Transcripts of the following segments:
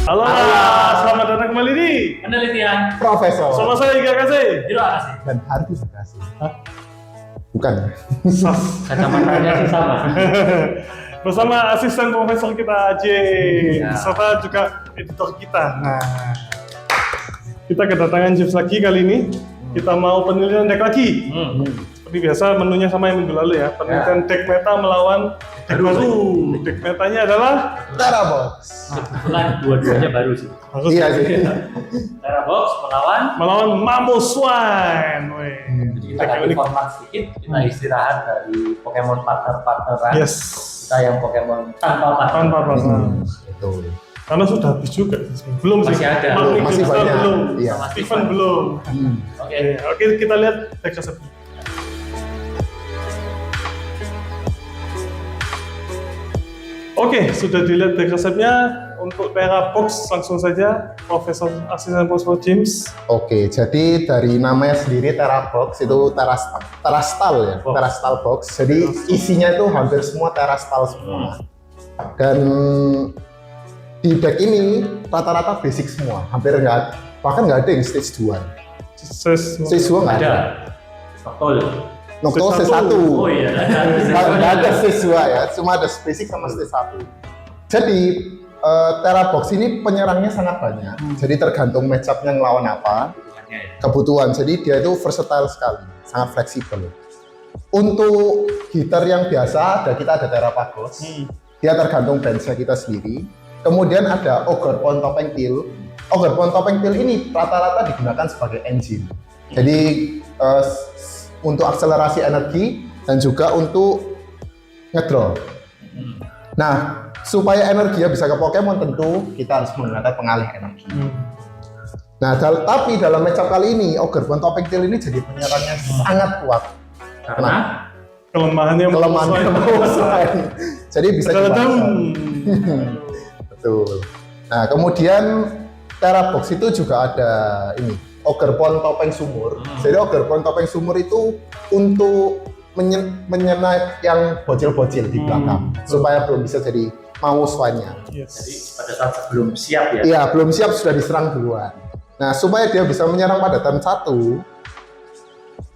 Halo, selamat datang kembali di Penelitian Profesor sama saya Iga Kasih Terima kasih. dan Hardi Bekasi. Bukan ya? Kacamatanya sih sama. bersama asisten profesor kita J, Ya. serta juga editor kita. Nah, kita kedatangan James lagi kali ini. Kita mau penelitian deck lagi. Seperti biasa menunya sama yang minggu lalu ya. Penelitian deck meta melawan deck baru. Deck metanya adalah Terabox. Kebetulan dua-duanya baru sih. Iya sih. Terabox melawan Mambo Swine. Weh. Jadi kita Deck ganti unik. format sedikit, kita istirahat dari Pokemon partner-partneran. Yes. Kita yang Pokemon tanpa partner. Tanpa partner. Betul. Karena sudah habis juga. Belum sih. Masih ada. Magni Masih Crystal banyak. belum. Iya. Steven belum. Oke. Oke, kita lihat deck resep. Oke, sudah dilihat deck resepnya. Untuk Terabox langsung saja Profesor Asisten Profesor James. Oke, jadi dari namanya sendiri Terabox itu terastal ya, Box. terastal box. Jadi isinya itu hampir semua terastal semua. Dan di deck ini rata-rata basic semua, hampir nggak, bahkan nggak ada yang stage 2. Stage 2 nggak ada. Ada. Betul. Nocto Stage stage 1. Oh iya. Nggak ada stage 2 ya, cuma ada basic sama stage 1. Jadi Terabox ini penyerangnya sangat banyak. Jadi tergantung matchup-nya ngelawan apa, kebutuhan. Jadi dia itu versatile sekali, sangat fleksibel. Untuk hitter yang biasa, kita ada Terapagos. Dia tergantung bench-nya kita sendiri. Kemudian ada Ogre Pond Topeng Tail. Ogre Pond Topeng Tail ini rata-rata digunakan sebagai engine. Jadi untuk akselerasi energi dan juga untuk ngedraw. Nah, supaya energinya bisa ke Pokemon tentu kita harus menggunakan pengalih energi. Nah, tapi dalam matchup kali ini Ogre Pond Topeng Tail ini jadi penyerangnya sangat kuat. Karena Kelemahannya Kelemahannya selain. Jadi bisa Dadadam. dipasang. Betul. Nah, kemudian Terabox itu juga ada ini Ogre Pond Topeng Sumur. Jadi Ogre Pond Topeng Sumur itu untuk menyenai yang bocil-bocil di belakang supaya belum bisa jadi mau swine-nya. Yes. jadi pada saat sebelum siap ya. Iya, belum siap sudah diserang duluan. Nah, supaya dia bisa menyerang pada turn 1,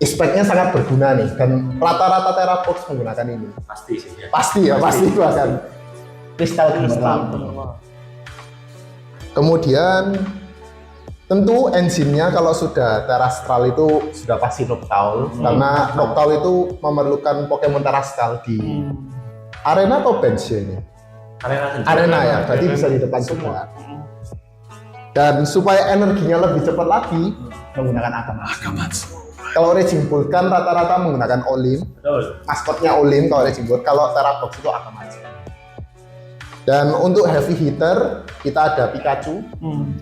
aspeknya sangat berguna nih, dan rata-rata Terabox menggunakan ini. Pasti sih ya. Pasti ya, pasti bahkan kristal gemerlap. Kemudian tentu engine-nya kalau sudah terastral itu sudah pasti Noctowl, karena Noctowl itu memerlukan Pokemon terastral di arena atau bench ya ini? Arena sendiri. Arena ya, berarti bisa di depan juga. Dan supaya energinya lebih cepat lagi, menggunakan Akamatsu. Kalau Raging Bolt kan rata-rata menggunakan Olim, Betul. maskotnya Olim kalau Raging Bolt, kalau Terabox itu Akamatsu. Dan untuk heavy hitter, kita ada Pikachu,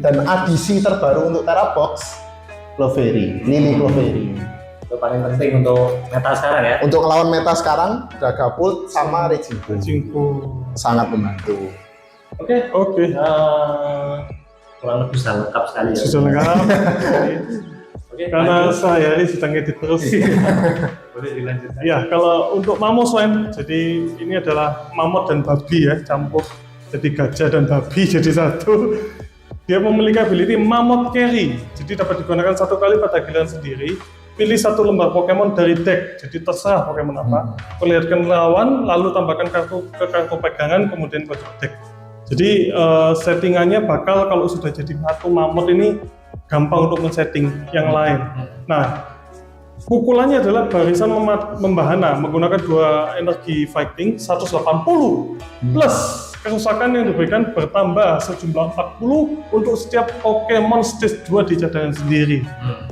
dan adisi terbaru untuk Terabox, Clefairy, Lily Clefairy. Itu paling penting untuk meta sekarang ya. Untuk lawan meta sekarang, Dragapult sama Raging Bolt. Cingku. Sangat membantu. Oke. Oke. Kurang lebih sudah lengkap sekali ya. Sudah lengkap. Oke. Karena lanjut. saya ini sedang edit terus. Boleh dilanjutkan. Ya, kalau untuk Mammoth Swine, jadi ini adalah mamut dan babi ya, campur. Jadi gajah dan babi jadi satu. Dia memiliki ability Mammoth Carry, jadi dapat digunakan satu kali pada giliran sendiri. Pilih satu lembar Pokemon dari deck, jadi terserah Pokemon apa. Perlihatkan lawan, lalu tambahkan kartu ke kartu pegangan, kemudian pojok deck. Jadi settingannya bakal kalau sudah jadi satu Mammoth ini gampang untuk men-setting yang lain. Nah, pukulannya adalah barisan membahana menggunakan 2 energi fighting 180 plus kerusakan yang diberikan bertambah sejumlah 40 untuk setiap Pokemon stage 2 di cadangan sendiri.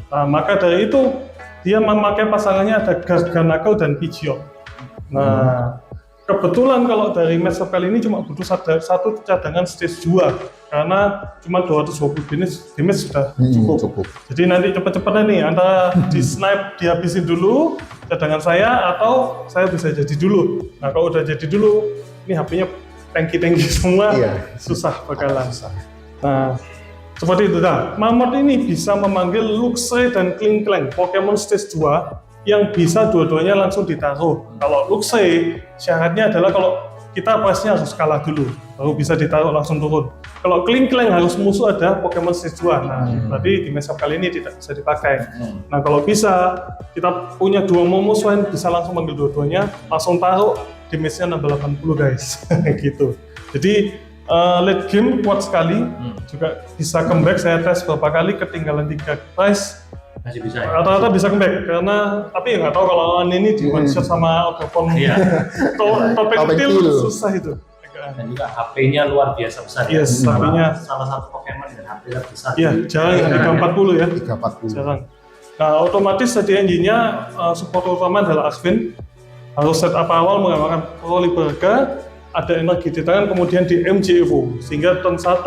Nah, maka dari itu dia memakai pasangannya ada Garganacl dan Pidgeot. Nah, kebetulan kalau dari matchup kali ini cuma butuh satu cadangan stage 2 karena cuma 220 damage sudah cukup. Jadi nanti cepet-cepetnya nih antara di snipe dihabisin dulu cadangan saya atau saya bisa jadi dulu. Nah, kalau udah jadi dulu ini HP-nya tanki semua, susah bakalan. Nah, seperti itu dah. Mammoth ini bisa memanggil Luxray dan Klinklang, Pokemon stage 2 yang bisa dua-duanya langsung ditaruh. Kalau Luxray syaratnya adalah kalau kita price-nya harus kalah dulu, baru bisa ditaruh langsung turun. Kalau Klinklang harus musuh ada Pokemon stage 2, nah berarti di matchup kali ini tidak bisa dipakai. Nah kalau bisa, kita punya 2 Momo Swain, bisa langsung ambil dua-duanya, langsung taruh damage-nya nambah 80 guys, gitu. Jadi late game kuat sekali, juga bisa comeback, saya tes beberapa kali, ketinggalan 3 price, Masih bisa ya? rata-rata bisa comeback, karena tapi nggak tahu kalau ini di one shot sama Odopon topeng Topeng til til. susah itu. Dan juga HP-nya luar biasa besar. Yes, ya. HP-nya. Salah satu Pokemon dengan HP terbesar. Iya, jarang yang 340 ya. 340. Jarang. Nah, otomatis tadi engine-nya support utama adalah Aspen. Harus setup awal menggunakan Pro Liberga, ada energi di tangan, kemudian di MG Evo, sehingga turn 1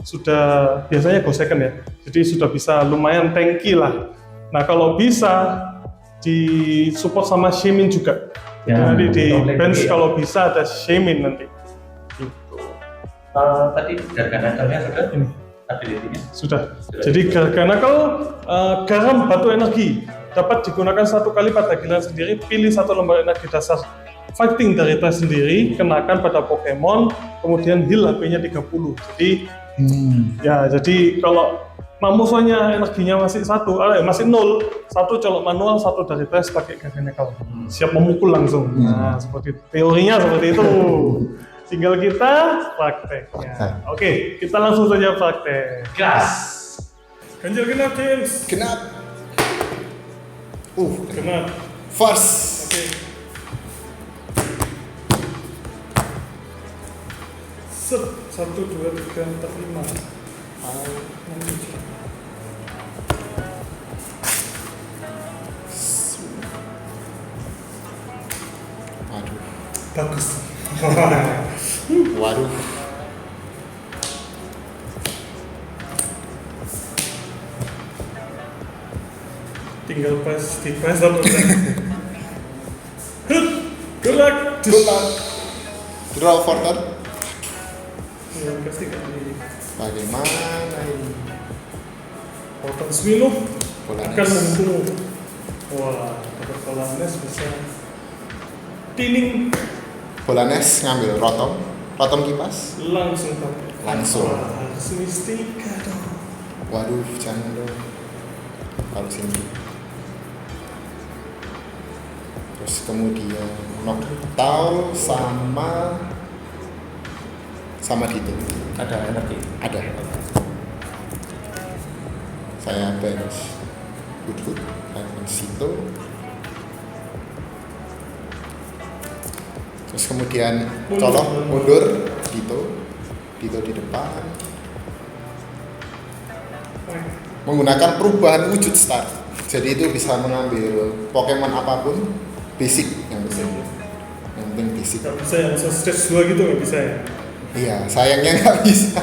sudah biasanya go second ya. Jadi sudah bisa lumayan tanky lah. Nah, kalau bisa di support sama Shaymin juga. Jadi Ya, nanti di double bench lagi ya. kalau bisa ada Shaymin nanti. Gitu. Tadi Garganaclnya sudah Ini. ability-nya. Sudah. Jadi Garganacl garam batu energi dapat digunakan 1 kali pada giliran sendiri. Pilih 1 lembar energi dasar fighting dari tas sendiri, kenakan pada Pokemon, kemudian heal HP-nya 30. Jadi ya, jadi kalau Mamusonya energinya masih masih 0, 1 colok manual, 1 dari tes pakai Garganacl. Siap memukul langsung. Nah, seperti teorinya seperti itu. Tinggal kita prakteknya. Oke, kita langsung saja praktek. Gas. Ganjil genap, James. Genap. Genap. First. Oke. Set. 1, 2, 3, 4, 5. 6, 7. Waduh. Bagus. Waduh. Tinggal di press atau good luck. Good luck. Draw for turn. Ya, pasti kali. Bagaimana ini? Potong Swilo Polanes. akan menghukummu. Wah, dapat Polanes bisa. Tining Polanes ngambil rotom kipas. langsung pakai. Langsung. Wah, harus Mistika dong. Waduh, jangan dong. Harus ini. Terus kemudian Noctowl sama Dito. Ada energi. Ada. Saya bench Hood, Sito. Terus kemudian colok mundur Dito di depan. Menggunakan perubahan wujud start. Jadi itu bisa mengambil Pokemon apapun, basic yang penting. Yang penting basic. Gak bisa yang stage 2 gitu, gak bisa ya? Iya, sayangnya nggak bisa.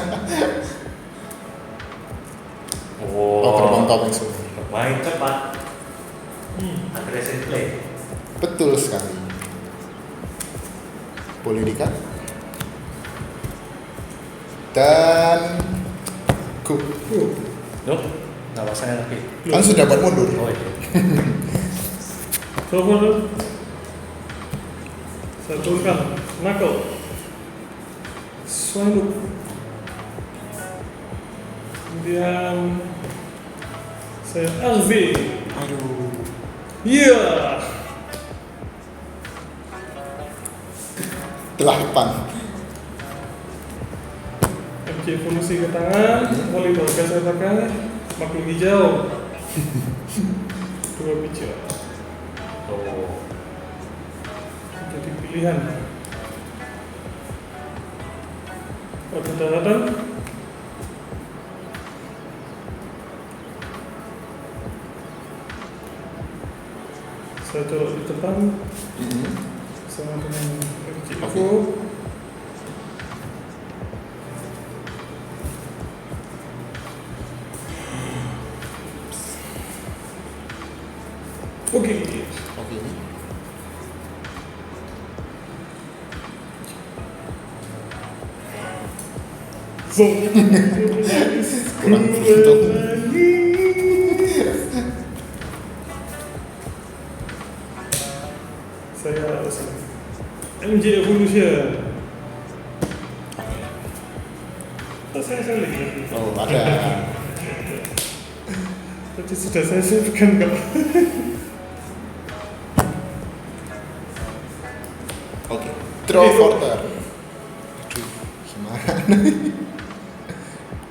Oh, gerbang topeng semua. Main cepat. Aggressive play. Betul sekali. Boleh dikat. Dan go. Loh, nggak pasang energi. Kan sudah buat mundur. Oh iya. Coba dulu. Saya turunkan Knuckle. Swallow. Kemudian saya RV. Aduh. Iya. 8. MK evolusi ke tangan, mulai bergas saya pakai, makhluk hijau. 2 biji. Oh. Jadi pilihan. Waktu daratan. Saya taruh di depan sama dengan info. Oke. Oke. Kurang beruntung. Saya harus MJ Evolution. Saya lihat. Oh, ada. Tadi sudah saya sebutkan kok. Oke. Draw Porter. Aduh, gimana?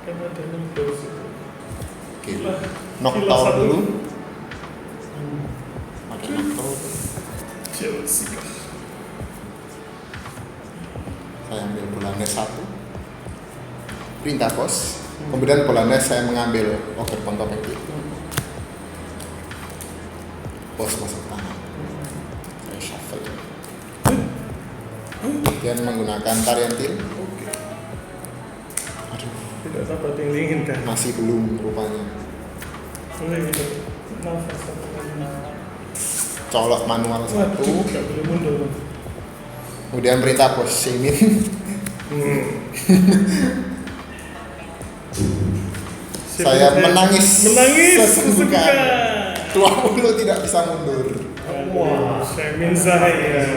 Kan ada Windows itu. Oke. Knockdown dulu. Ada knockdown. Chelsea. Saya ambil bola satu. Perintah pos. Kemudian bola saya mengambil Ogre Pengkopeng. Pos masuk tangan. Saya shuffle. Kemudian menggunakan tarian til. Oke. Aduh, Tidak dapat yang diinginkan. masih belum rupanya. Boleh gitu. Nafas satu kali. Colok manual Waduh, satu. nggak boleh mundur. Kemudian perintah pos Semin. Saya menangis sesenggukan. 20 tidak bisa mundur. Wah, saya min saya.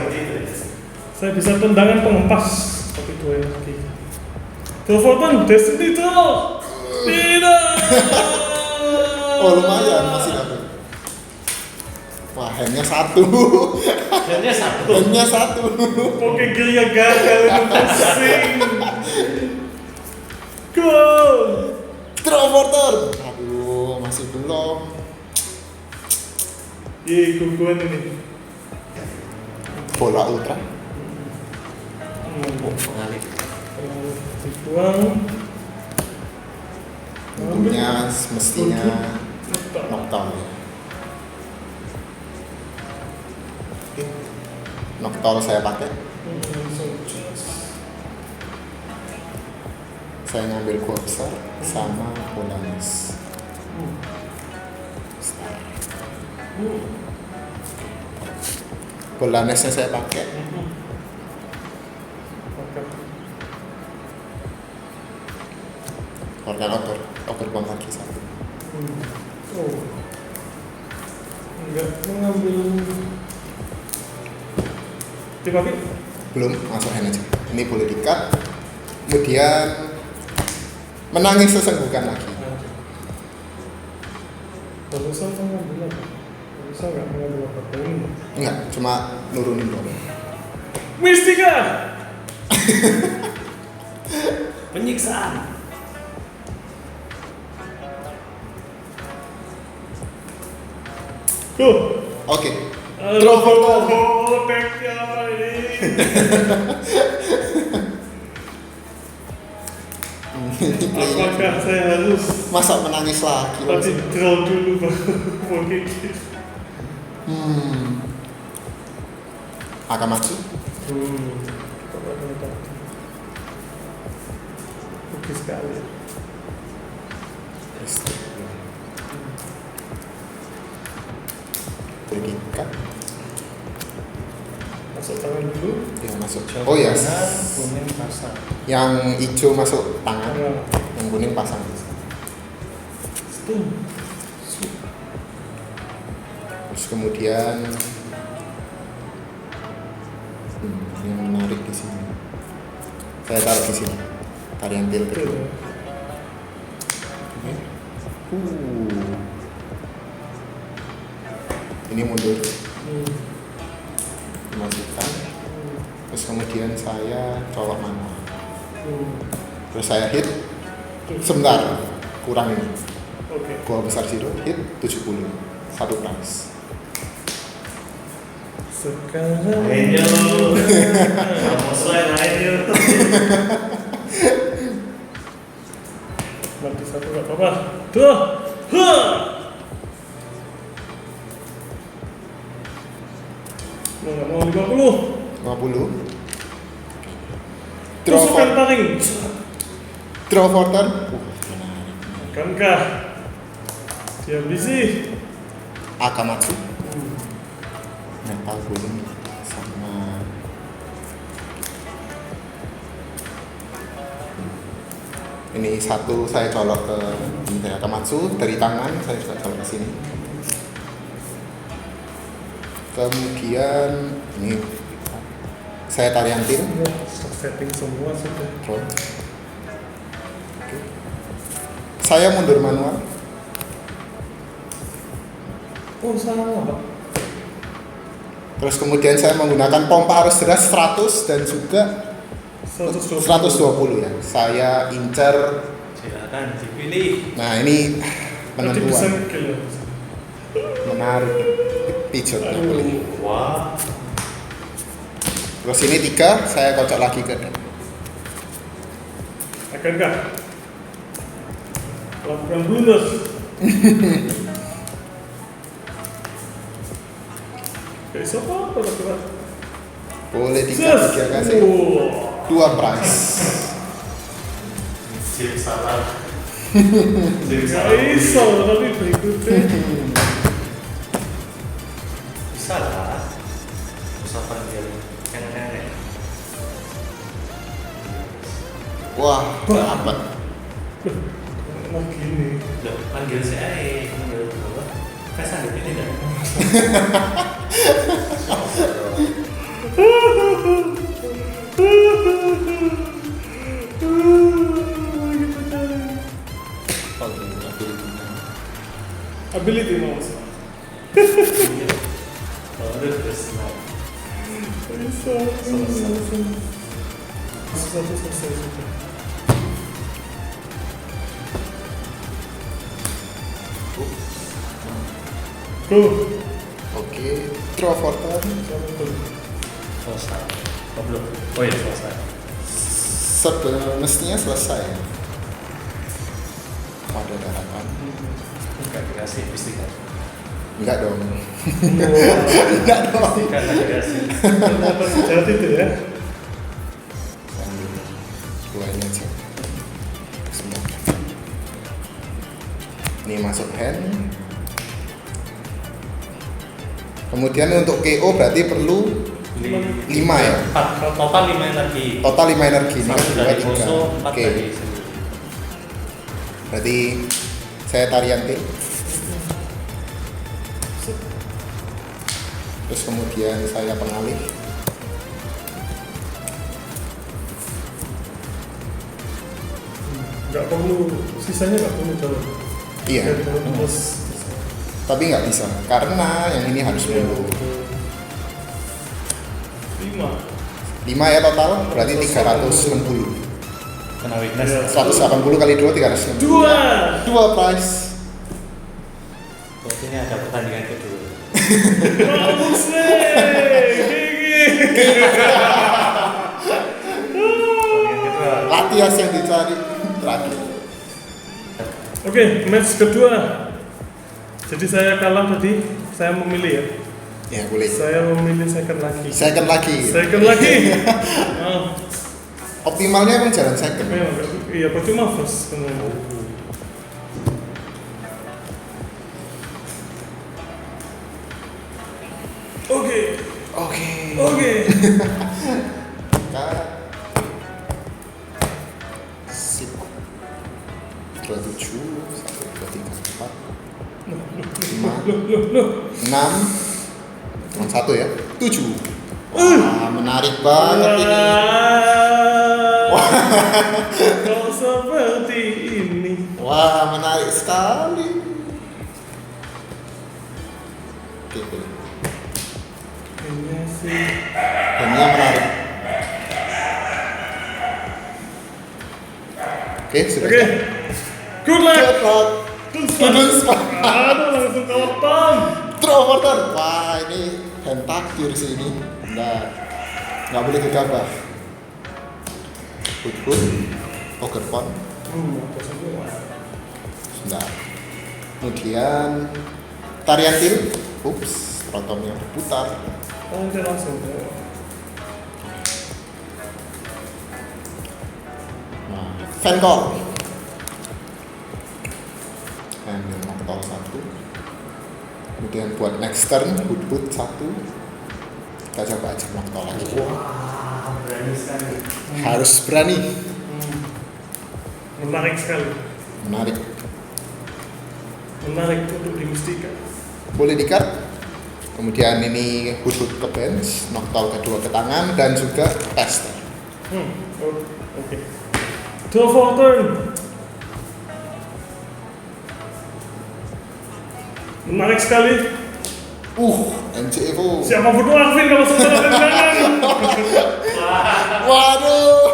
Saya bisa tendangan pengempas. Tapi dua yang lagi. Telepon Destiny Draw. Tidak. Oh lumayan masih dapat. Wah handnya satu. Handnya satu. Handnya satu. Oke, geria gagal itu pusing. Go. Draw Porter. Aduh masih belum. Ye, guguan ini. Bola ultra. Mengalir. Dibuang. Tentunya mestinya knockdown. Oke. Knockdown saya pakai. Saya ngambil kursor sama Polaris. Polarisnya saya pakai. Organ Ogre Bang lagi satu. Oh. Enggak mengambil. Tiba Belum, masuk hand aja. Ini boleh di-cut. Kemudian menangis sesenggukan lagi. barusan saya ngambil apa? Barusan nggak mengambil apa-apa ini. Enggak, cuma nurunin doang. Mistika. Penyiksaan. Go. Oke. Draw Porter. Oh, backnya ini. Apakah saya harus Masa menangis lagi tadi langsung? draw dulu baru mungkin gitu? Akamatsu. Coba dulu tadi. Oke sekali. Terikat. Masuk tangan dulu. Ya masuk. Oh ya. Kuning pasang. Yang hijau masuk tangan, Tangan. yang kuning pasang. Stun. Terus kemudian yang menarik di sini. Saya taruh di sini. Tarian til Betul. kedua. Ini mundur, dimasukkan. Terus kemudian saya colok manual. Terus saya hit. Sebentar, kurang ini. Oke. Gua besar zero, hit 70. Satu price. Sekarang. Ayo. Kamu selain ayo. Mati satu nggak apa-apa. Tuh. Huh. Mau nggak mau 50. 50. Draw Tusukan for, taring. draw for turn. Akankah dia busy? Akamatsu. Metal gunung sama ini satu saya colok ke ini Akamatsu dari tangan saya juga colok ke sini. Saya tarian til. Stop setting semua sudah. Draw. Saya mundur manual. Oh salah Pak. Terus kemudian saya menggunakan pompa arus deras 100 dan juga 120 ya. Saya incer. Silakan dipilih. Nah ini Nanti bisa penentuan ngekill ya. menarik pijotnya boleh. Wah. Terus ini 3 saya kocok lagi ke depan. Akankah lakukan blunder? Kayak siapa kira-kira? Boleh dikasih dia kasih 2 prize. Jadi salah. Jadi Gak salah. iso tapi berikutnya. Bisa lah. Usah panggil yang nenek. Wah, dapat. Nah gini. Udah panggil saya, panggil apa? Kan sanggup ini dah. Ability mouse. Oh, terus nah. Satu selesai sudah. Go. Oke, draw for turn. Selesai. Oh, belum. Oh iya, selesai. Mestinya selesai. Pada daratan. Enggak dikasih istiqat. Enggak dong. Enggak dong. Istiqat enggak dikasih. Kenapa sejati itu ya? Duanya aja. Semua. Ini masuk hand. Kemudian untuk KO berarti perlu 5 ya. 4. Total 5 energi. Total 5 energi. Ini 1 2, dari 3. musuh, 4 Oke. dari sendiri. Berarti saya tarian T. Terus kemudian saya pengalih. Enggak perlu, sisanya enggak perlu jauh. Iya. Terus Tapi nggak bisa karena yang ini harus mundur. 5. 5 ya total, berarti 360. Kena weakness. 180 kali 2 360. 2 prize. Berarti ini ada pertandingan kedua. Bagus nih. Pertandingan kedua. Latihan yang dicari terakhir. Oke, match kedua. Jadi saya kalah tadi, saya memilih ya. Ya boleh. Saya memilih second lagi. Second lagi. Second lagi. Ah, Optimalnya emang jalan second. memang enggak- iya percuma first. Oke, Oke. oke. Cut. Sip. 27, 1, 2, 3, 4, 5, 6, 1 ya, 7. Wah, menarik banget ini. Kok seperti ini? Wah, menarik sekali. Oke, boleh. Kayaknya sih. Ini yang menarik. Oke, sudah. Oke. Good luck. Good luck. Tudun spot. Aduh, langsung kawapan. Draw for turn. Wah, ini hand takdir sih ini. Nggak boleh gegabah. Put. Poker pon. Apa semua? Sudah. Kemudian tarian til. Ups, rotomnya berputar. Oh, dia langsung. Nah, fan call. Ambil motor 1. Kemudian buat next turn, hut 1. Kita coba aja motor lagi. Wah, berani sekali. Harus berani. Menarik sekali. Menarik. Menarik untuk dimustikan. Boleh di-cut? Kemudian ini hut-hut ke bench, knockdown kedua ke tangan, dan juga tester. Oke. Draw for turn. Menarik sekali. MC Evo. Siapa butuh Alvin kalau saudara kehilangan? Waduh.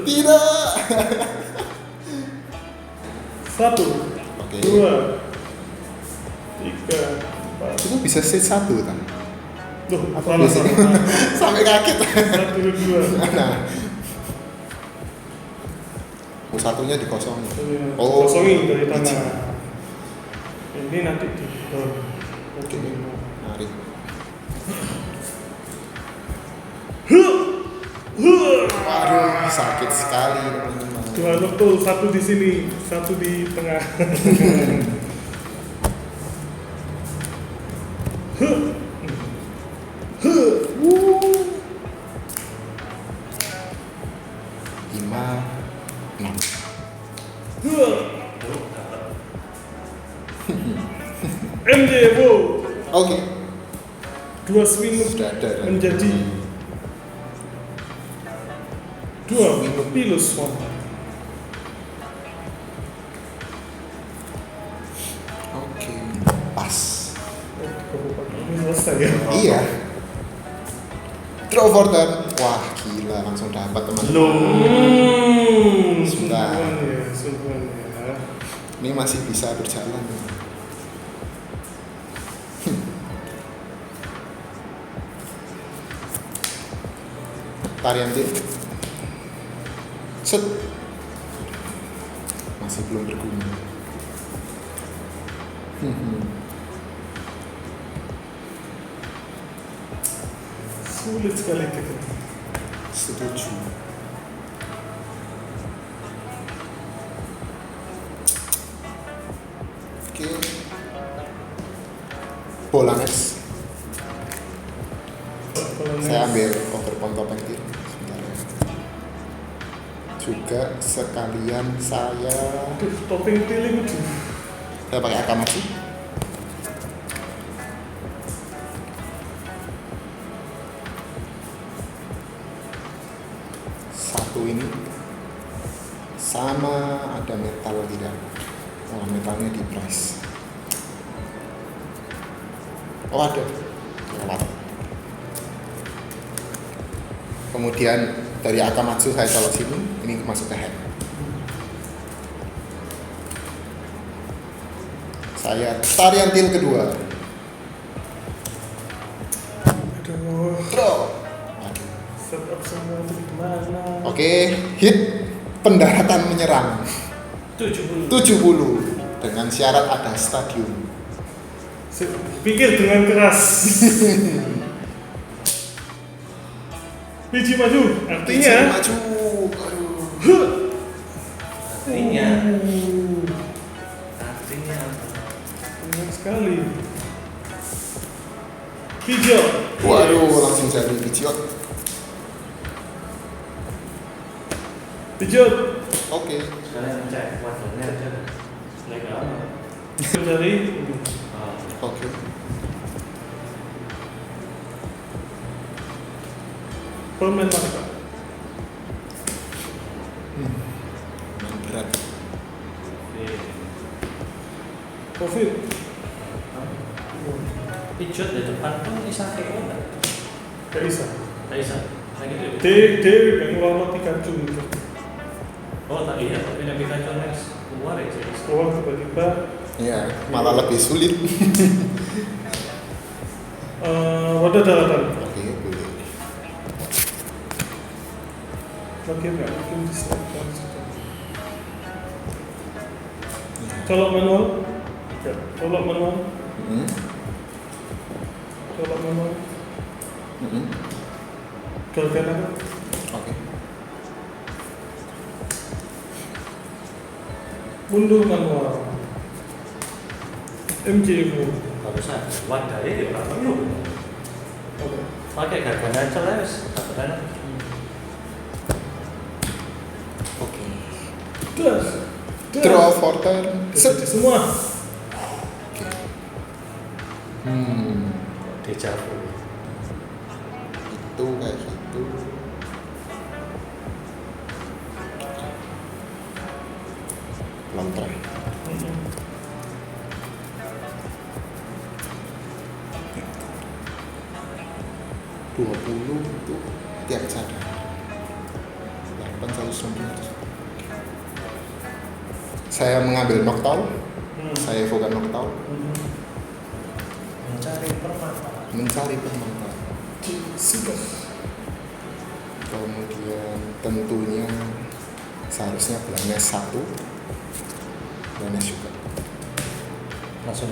Tidak. 1, Oke. 2, 3, 4. Itu bisa set 1 kan? Duh, salah. Sampai kaget. 1, 2. Nah. Satunya dikosongin. Kosongin dari tanah. Ini nanti di Oke. Mari. Waduh, sakit sekali teman-teman. Dua betul, satu di sini, satu di tengah. Lima, enam. MJ Evo. Oke. 2 swing Sudah ada. menjadi 2 pilus one. Oke. Pas. Ini selesai ya. Iya. Draw for turn. Wah, gila langsung dapat teman-teman. Sudah. Sungguhan ya. Ini masih bisa berjalan. Tarian tip. Set. Masih belum berguna. Sulit sekali kita. Setuju. Oke. Bola next. Saya ambil overpoint topeng kiri. Sebentar ya. Juga sekalian saya Topeng tiling itu. pakai Akamatsu. Satu ini sama ada metal tidak? Oh, metalnya di price. Oh, ada. Lewat. Kemudian dari Akamatsu saya colok sini, ini masuk ke hand. Saya tarian til kedua. Aduh, Draw. Aduh. setup semua itu gimana? Oke, hit pendaratan menyerang 70. 70 dengan syarat ada stadium. Pikir dengan keras. Biji maju, artinya Biji maju. Aduh. Artinya banyak sekali. Hijau. Waduh, langsung jadi pijiot. Hijau. Oke. sekalian cek wajarnya aja. Legal. Dari Oke. permen mana Pak? Main berat. Covid. Pijot di depan pun bisa kayak apa? Gak bisa. Tak bisa. Kayak gitu. D yang ngelola Pikachu itu. Oh tak iya, tapi Nabi Pikachu next keluar ya sih. Keluar tiba-tiba Iya, malah lebih sulit. wadah daratan. Oke, boleh. Makin nggak mungkin diselesaikan. Colok manual. Ya, colok manual. Hmm. Colok manual. Hmm. Galakan apa? Oke. Mundur manual. MJ Evo. Barusan wadahnya di orang perlu. Oke. Pakai gargana aja lah wes. Gargana. Oke. Das. Draw for turn. Set. Set semua. Oke. Dejavu. Itu kayak gitu. Lontar. Dua puluh itu tiap cara. 819. Saya mengambil knockdown. Saya evokan knockdown. Mencari permata. Sudah. Kemudian tentunya seharusnya belanja 1. Blanes juga. Langsung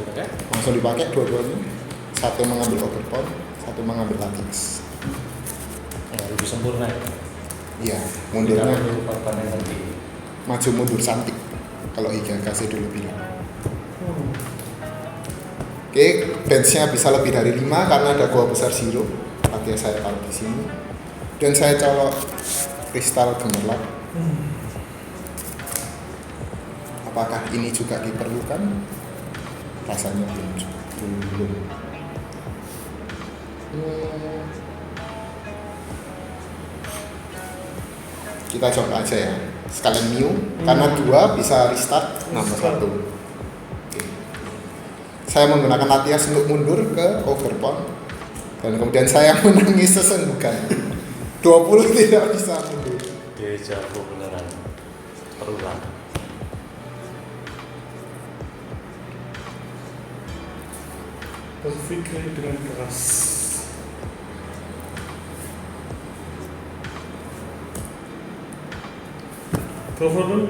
dipakai dua-duanya. Satu mengambil overpower, satu mengambil latex. Lebih sempurna. Iya, mundurnya Korban energi. maju mundur cantik. Kalau Iga kasih dulu bilang. Oke, bench-nya bisa lebih dari 5 karena ada gua besar zero. Artinya saya taruh di sini. Dan saya colok kristal gemerlap. Apakah ini juga diperlukan? Rasanya belum. Kita coba aja ya. Sekalian new, karena 2 bisa restart nambah 1. Oke. Saya menggunakan latihan untuk mundur ke overpower. Dan kemudian saya menangis sesenggukan. 20 tidak bisa mundur. Dejavu beneran. Terulang. Berpikir dengan keras. Cover dulu.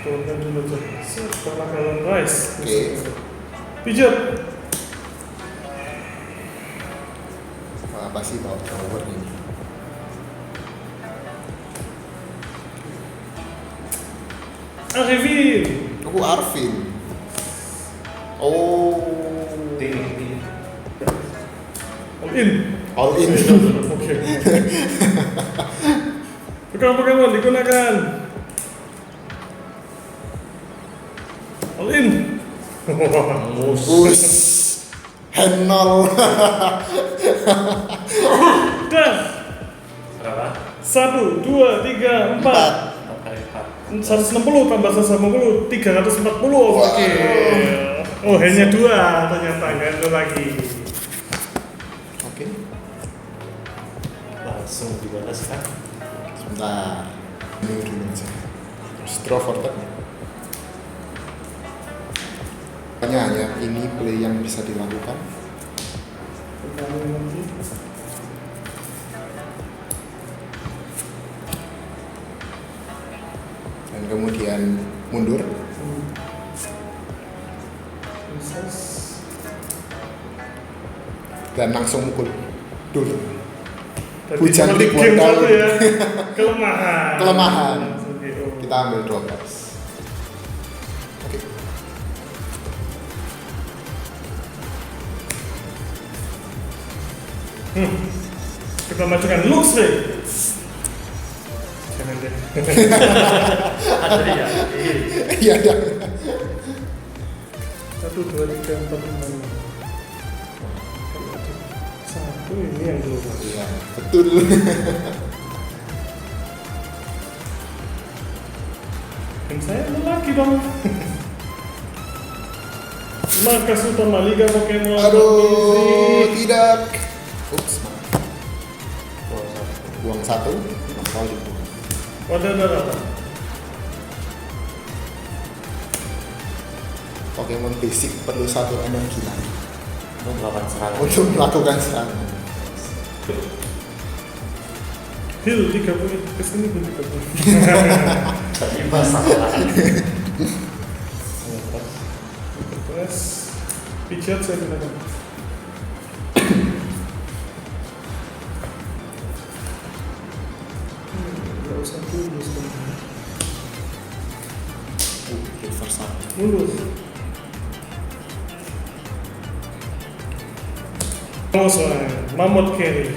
Turunkan dulu aja. Setelah kalian rise. Oke. Pijat. Apa sih bawa power ini? Arifin. Aku Arvin. Oh, Ini. All in. all in. Oke. Pokemon digunakan. All in. Us. Henol. Dah. Berapa? 1, 2, 3, 4. 160 tambah 150, 340. Oke. Oh, hanya 2 ternyata, nggak ada lagi. Oke. Langsung dibalaskan. Sebentar. Ini dulu aja. Terus draw for turn. Hanya ini play yang bisa dilakukan. Dan kemudian mundur. Dan langsung mukul dulu. Hujan Tadi ribuan game satu daun. ya. Kelemahan. Kelemahan. Oke, oh. Kita ambil 12. Oke. Kita majukan Lux deh. Jangan deh. Ada ya. Iya, iya. 1, 2, 3, 4, 5. Satu ini yang keluar. Iya, betul. Dan saya lelaki dong. Markas utama Liga Pokemon. Aduh, tidak. Ups, buang 1, bakal dibuang. Wadah berapa? Pokemon basic perlu 1 energi lagi Untuk melakukan serangan. untuk melakukan serangan. Heal 30 kesini pun 30. Tapi masalah. Terus pijat saya gunakan. Nggak usah dulu sebenarnya. Reverse up. Mundur. Oh, soalnya Mammoth Carry.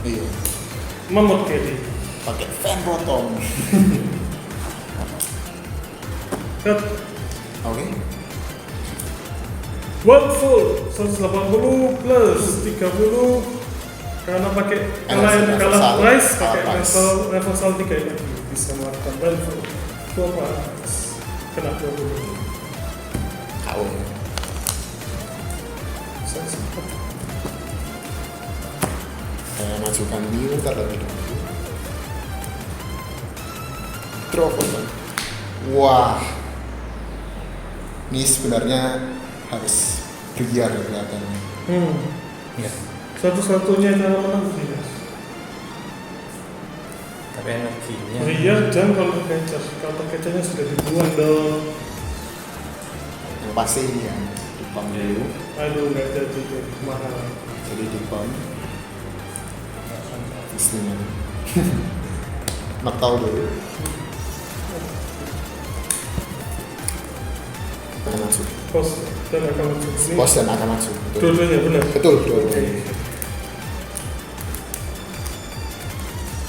Iya, Mammoth Carry. pakai fan bottom. Cut. Oke. One full 180 plus 30 karena pakai kalah price pakai level 3 lagi bisa melakukan one full 12 kena 20 KO. Saya majukan Mew terlebih dahulu. Draw button. Wah. Ini sebenarnya harus liar kelihatannya. Iya. Satu-satunya cara menang dia. Tapi energinya. Liar dan kalau kecanya sudah dibuang dong. Yang pasti ini ya, di pump dulu. Aduh nggak jadi mahal. Jadi di pump. Istinya. Knock out dulu. Akan masuk. Pos dan akan masuk sini. Pos dan akan masuk. Betul. Dua-duanya benar. Betul, betul. Oke.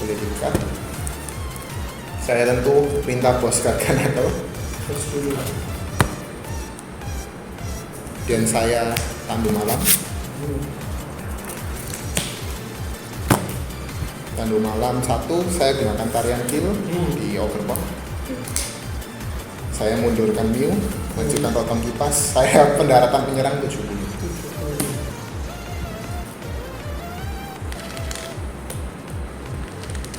Boleh dibuka. Saya tentu minta bos gagal atau Pos dulu. dan saya tandu malam. Tandu malam 1, saya gunakan tarian kill di overpower. Saya mundurkan Mew, majukan totem kipas, saya pendaratan penyerang 70.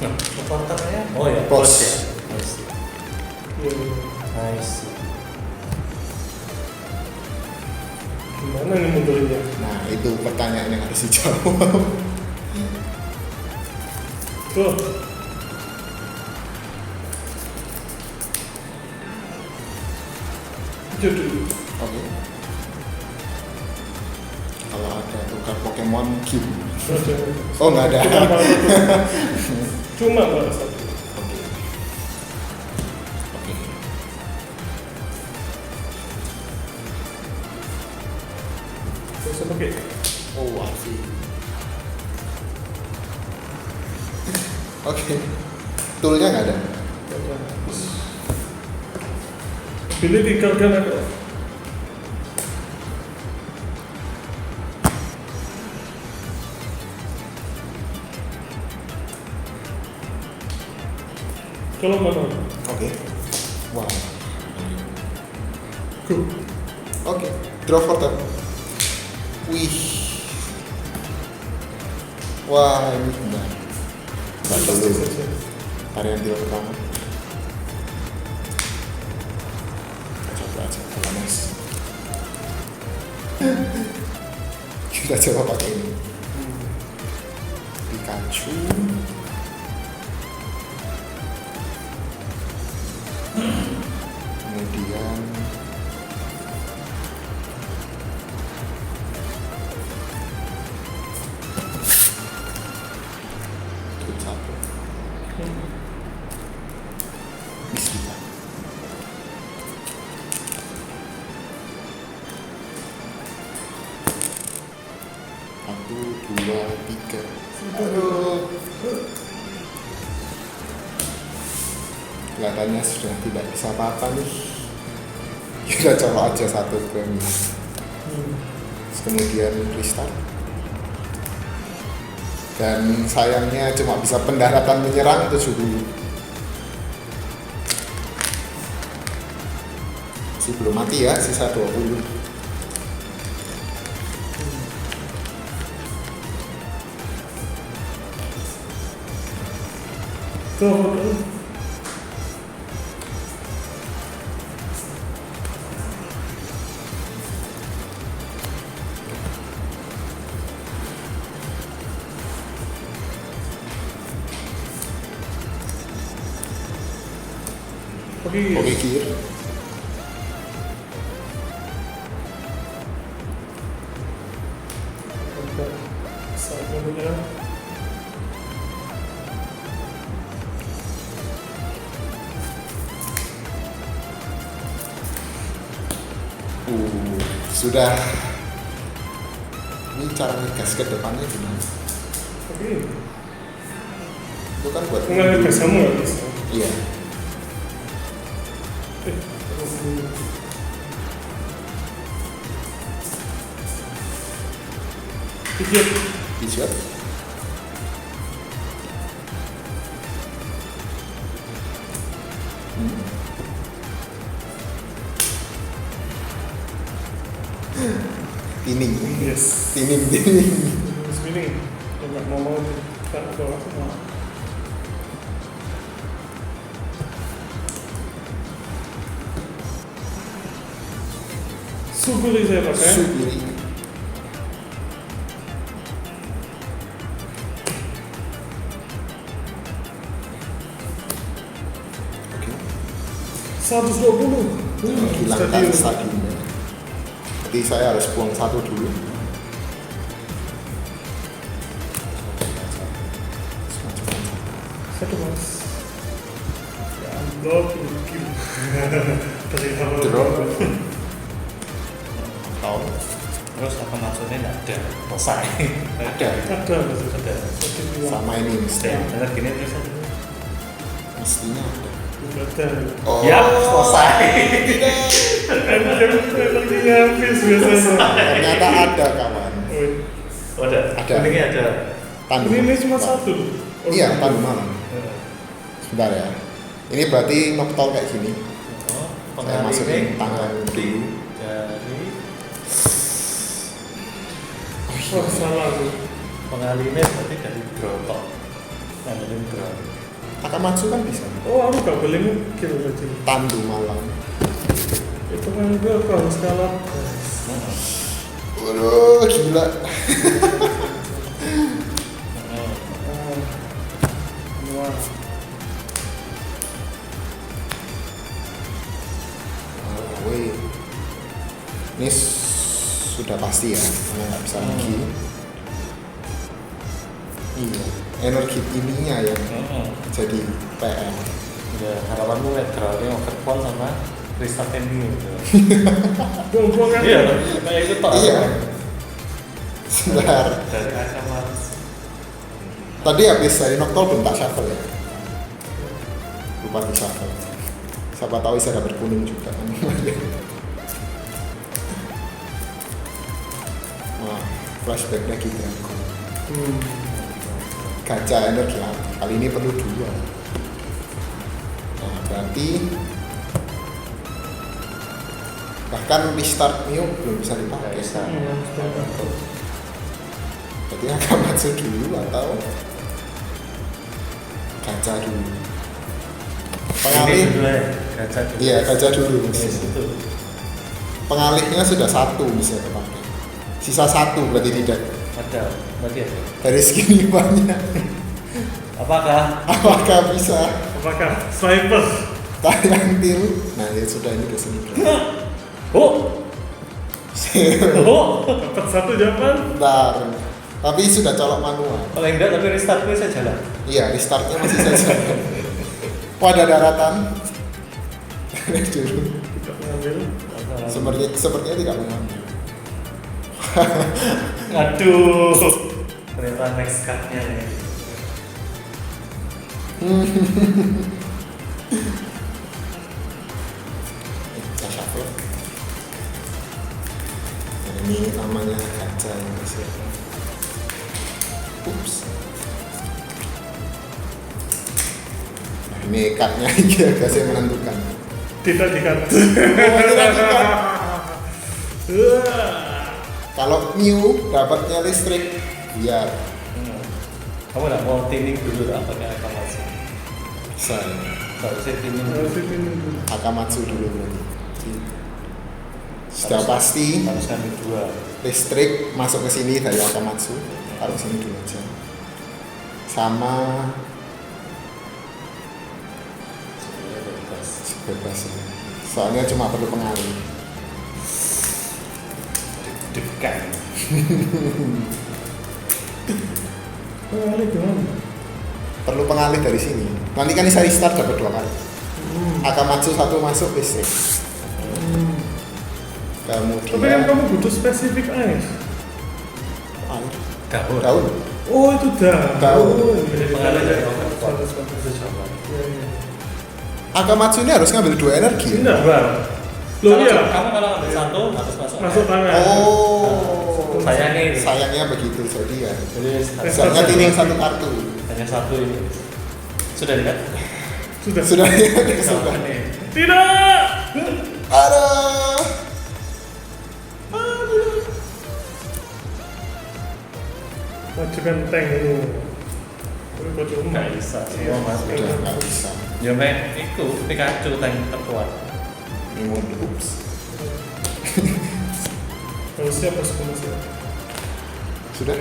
Nah, supporternya. Oh ya, Bos. bos ya. Nice. Gimana nih mundurinnya? Nah, itu pertanyaan yang harus dijawab. Tuh. Jadi, Oke. Kalau ada tukar Pokemon Q. Oh, nggak ada. Cuma baru satu. Oke. Oke. Bisa pakai. Oh, Wafi. Oke. Toolnya nggak ada. Pilih di kargan ada. Kalau mana? Oke. Wow. Go. Oke. Draw for turn. Wih. Wah, ini benar. Batal dulu. Tarian deal pertama. Coba aja, panas. Kita coba pakai ini. Pikachu. Kemudian itu satu. Bismillah. Satu, dua, tiga. Aduh. Kelihatannya sudah tidak bisa apa-apa nih. Kita coba aja satu game. Terus kemudian restart. Dan sayangnya cuma bisa pendaratan menyerang 70. Masih belum mati ya, sisa 20. Tuh. Oke, Kir. Saatnya menyerang. Sudah. Ini cara ngegas ke depannya gimana? Oke. Itu kan buat Nggak kamu nggak bisa. Iya. Pijat. Pijat. Tining. Yes. Tining. Spinning. Nggak mau kan bawah semua. Suguri saya pakai. Suguri. Oke. 120. Hilangkan stadiumnya. Jadi saya harus buang satu dulu. Satu mas. Ya Allah, kill. Drop. Tahu. Terus apa maksudnya nggak ada selesai. Ada. Ada maksudnya. Sama ini mesti. Energinya terus ada. Mestinya ada. Ada. Oh. Ya, selesai. Energinya habis biasanya. Ternyata ada kawan. Oh, ada. Ada. Kuningnya ada. Tandu. Ini cuma satu. Iya, tandu malam. Sebentar ya. Ini berarti noktol kayak gini. Oh, Saya masukin tangan dulu. dari Wah, salah tuh. pengalihnya berarti dari draw tok. Ngandelin draw. Akamatsu kan bisa. Oh, aku gak boleh mukil berarti. Tandu malam. Itu kan gue kalau skala. Waduh, gila. Wah. Wih. Ini sudah pasti ya, karena nggak bisa lagi. Iya, energi ininya yang jadi PR. Ya, harapanmu netral-nya overpon sama Krista Tendi gitu. Buang-buang kan? Iya, kayak itu tok. Iya. Sebentar. Dari Akamatsu. Tadi habis dari noktol belum tak shuffle ya. Lupa di shuffle. Siapa tahu bisa dapat kuning juga kan. Wah, flashback lagi Dragon. Gacha energi api. Kali ini perlu 2. Nah, berarti bahkan restart Mew belum bisa dipakai. Bisa. Jadi Akamatsu dulu atau gacha dulu. Pengalih, Gacha dulu. iya gacha dulu. Yes, itu. Pengalihnya sudah 1 bisa dipakai. Sisa 1 berarti tidak. Ada, berarti ada. Dari segini banyak. Apakah? Apakah bisa Apakah sniper? tayang til? Nah ya sudah ini udah sini. Oh, oh. Dapat satu jawaban. Bentar. Tapi sudah colok manual. Paling enggak tapi restart bisa jalan. Iya, restartnya masih saja. Pada daratan. Dulu. Tidak mengambil. Sepertinya tidak mengambil. Aduh. Ternyata next card-nya nih. Kita shuffle. Nah, ini namanya gacha yang disiapkan. Ups. Nah, ini cardnya iya kasih menentukan. Tidak dikat. Tidak dikat. Kalau Mew dapatnya listrik, biar Kamu nggak mau tinning dulu tak pakai Akamatsu? bisa. Kalau saya tinning Akamatsu dulu berarti. Sudah pasti harus ambil 2. listrik masuk ke sini dari Akamatsu, taruh sini dulu aja. Sama bebas ya. Soalnya cuma perlu pengalih. Dekat. Pengalih gimana? Perlu pengalih dari sini. Nanti kan bisa restart dapat 2 kali. Akamatsu 1 masuk listrik. Tapi kan Kemudian kamu butuh spesifik air. air. Daun. Daun. Oh itu dah. Daun. Oh, Jadi pengalih dari overpon. Itu Itu jawaban. Iya, iya. Akamatsu ini harus ngambil 2 energi. Enggak. Loh iya, Kamu kalau ngambil satu harus masuk tangan. Oh, Sayangnya ini. sayangnya begitu jadi ya. Jadi Soalnya ini yang satu kartu. hanya satu ini. Sudah lihat? Sudah. Sudah ya, Sudah sudah. nih. Tidak. Ada. Majukan tank itu. Tapi kok cuma Nggak bisa semua mas. Sudah nggak bisa. Ya mek, itu Pikachu tank terkuat. Ups. harusnya pas komersial. Sudah.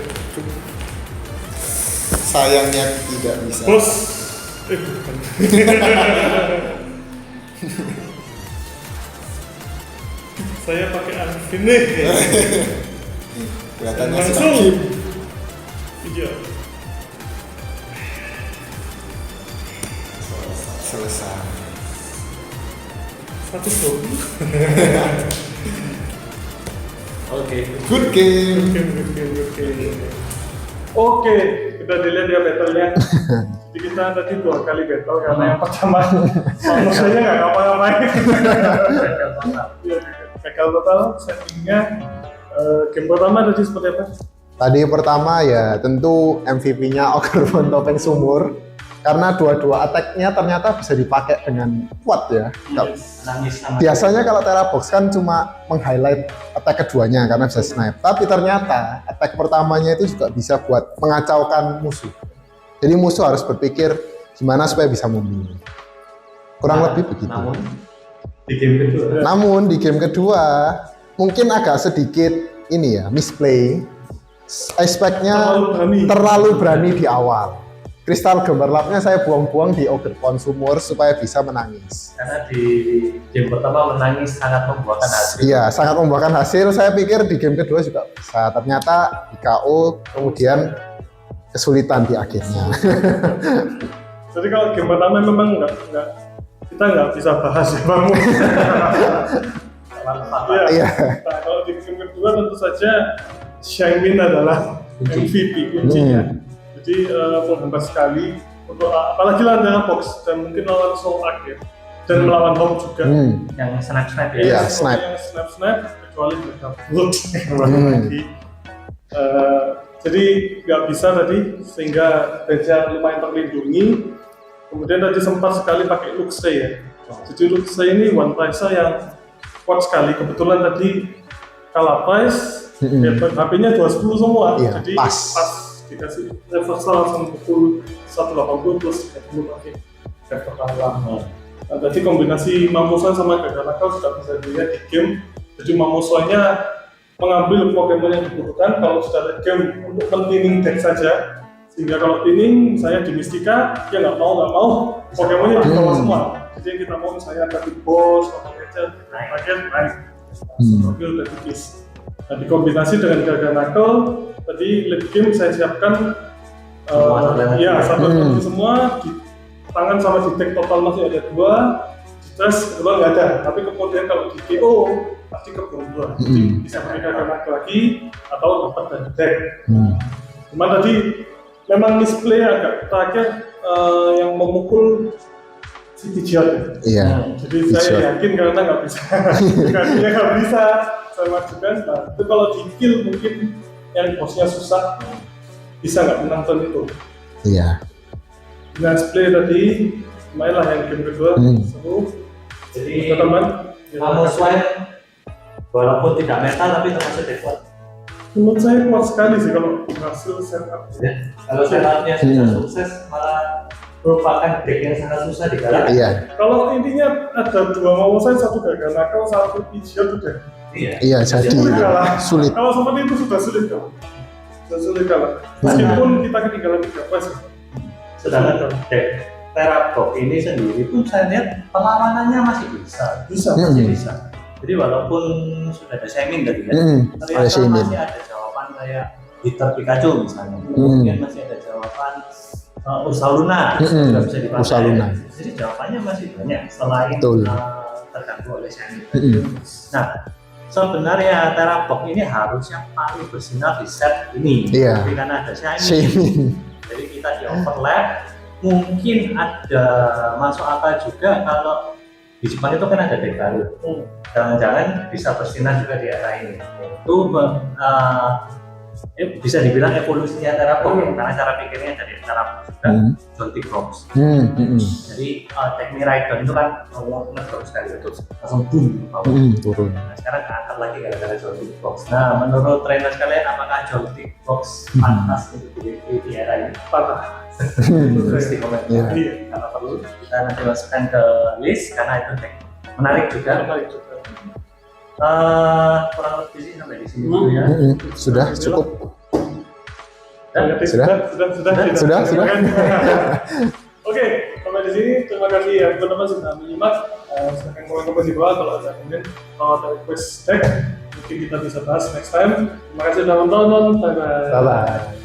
Sayangnya tidak bisa. Bos. Bukan. Saya pakai Arvin nih. Kelihatannya Langsung. sudah game. Iya. Selesai. Satu dong. Oke. Good game. Oke, kita dilihat ya battle-nya. Jadi kita tadi 2 kali battle karena yang pertama manusianya nggak ngapa-ngapain. Iya, gagal total. Settingnya game pertama tadi seperti apa? Tadi pertama ya tentu MVP-nya Ogre Von Topeng Sumur karena dua-dua attack-nya ternyata bisa dipakai dengan kuat ya. Nangis sama. Biasanya kalau Terabox kan cuma meng-highlight attack keduanya karena bisa snipe. Tapi ternyata attack pertamanya itu juga bisa buat mengacaukan musuh. Jadi musuh harus berpikir gimana supaya bisa membunuh. Kurang lebih begitu. Namun Namun di di game kedua game kedua mungkin agak sedikit ini ya misplay. Aspeknya terlalu berani di awal. Kristal gemerlapnya saya buang-buang di Ogre Von Sumur supaya bisa menangis. karena di game pertama menangis sangat membuahkan hasil. Iya, sangat membuahkan hasil. Saya pikir di game kedua juga bisa. Ternyata di KO, kemudian kesulitan di akhirnya. Jadi kalau game pertama memang kita nggak bisa bahas ya Bang. Iya. Iya. Nah, kalau di game kedua tentu saja Xiangmin adalah MVP kuncinya. Jadi menghambat sekali untuk apalagi lawan Terabox dan mungkin lawan Soul Arc ya. Dan melawan Home juga. Yang snipe Iya, ya. snipe. Yang snipe kecuali mereka blood lagi. Jadi nggak bisa tadi sehingga Beja lumayan terlindungi. Kemudian tadi sempat sekali pakai Luxray ya. Jadi Luxray ini one pricer yang kuat sekali. Kebetulan tadi kalah price, HP-nya 210 semua. Iya, Jadi pas. dikasih reversal langsung pukul 180 plus 30 pakai vector kalah. Nah, tadi kombinasi Mamusa sama Gaganakal sudah bisa dilihat di game. Jadi Mamusanya mengambil Pokemon yang dibutuhkan kalau sudah ada game untuk men-thinning deck saja. Sehingga kalau thinning, misalnya di Mystica, dia nggak mau Pokemonnya di bawah semua. Jadi yang kita mau misalnya ada di boss, atau gadget, naik. Oke, udah tipis. Nah, dikombinasi dengan Gaganakal, tadi late game saya siapkan satu semua di tangan sama di deck total masih ada 2, di stress kedua nggak ada, tapi kemudian kalau di KO pasti keburu 2, jadi bisa pakai Gaganakal lagi atau dapat dari deck. Cuma tadi memang misplay agak terakhir yang memukul si Pidgeot. Iya. Jadi saya yakin karena nggak bisa, nggak bisa saya majukan. Nah, itu kalau di kill mungkin yang bosnya susah bisa nggak menang turn itu. Iya. Dengan display tadi lumayan lah yang game kedua seru. Jadi Teman, kamu selain walaupun tidak meta tapi termasuk default. menurut saya kuat sekali sih kalau berhasil setup. Ya. Kalau setupnya sudah sukses malah merupakan deck yang sangat susah digalakkan. Iya. Kalau intinya ada 2 mau saya, 1 Gaganakal, 1 Pidgeot udah. Iya, jadi Kalah. sulit. Kalau seperti itu sudah sulit kalah. Sudah sulit kalah. Meskipun kita ketinggalan 3 poin sih. Sedangkan deck Terabox ini sendiri pun saya lihat perlawanannya masih bisa. Masih bisa. Jadi walaupun sudah ada Xiangmin tadi ya, ternyata masih ada jawaban kayak Hitter Pikachu misalnya. Kemudian masih ada jawaban Ursaluna juga bisa dipakai. Ursaluna. Jadi jawabannya masih banyak selain terganggu oleh Xiangmin. Nah, sebenarnya Terabox ini harusnya paling bersinar di set ini. Iya. Tapi karena ada Xiangmin. Jadi kita di overlap, mungkin ada masuk akal juga kalau di Jepang itu kan ada deck baru. Jangan-jangan bisa bersinar juga di era ini. Itu bisa dibilang evolusinya Terraform karena cara pikirnya dari Terraform juga Joltik Box. Jadi teknik Raidon itu kan ngedrop sekali itu langsung boom turun. Nah, sekarang keangkat lagi gara-gara Joltik Box. Nah, menurut trainer sekalian apakah Joltik Box pantas untuk di era ini? Pantas. Terus di komen. Kalau perlu kita nanti masukkan ke list karena itu menarik juga. Kurang lebih sih sampai di sini dulu ya. Sudah cukup. Sudah. Oke, sampai di sini. Terima kasih ya teman-teman sudah menyimak. Silahkan komen-komen di bawah kalau ada komen atau ada request deck. Mungkin kita bisa bahas next time. Terima kasih sudah menonton. Bye bye. Bye bye.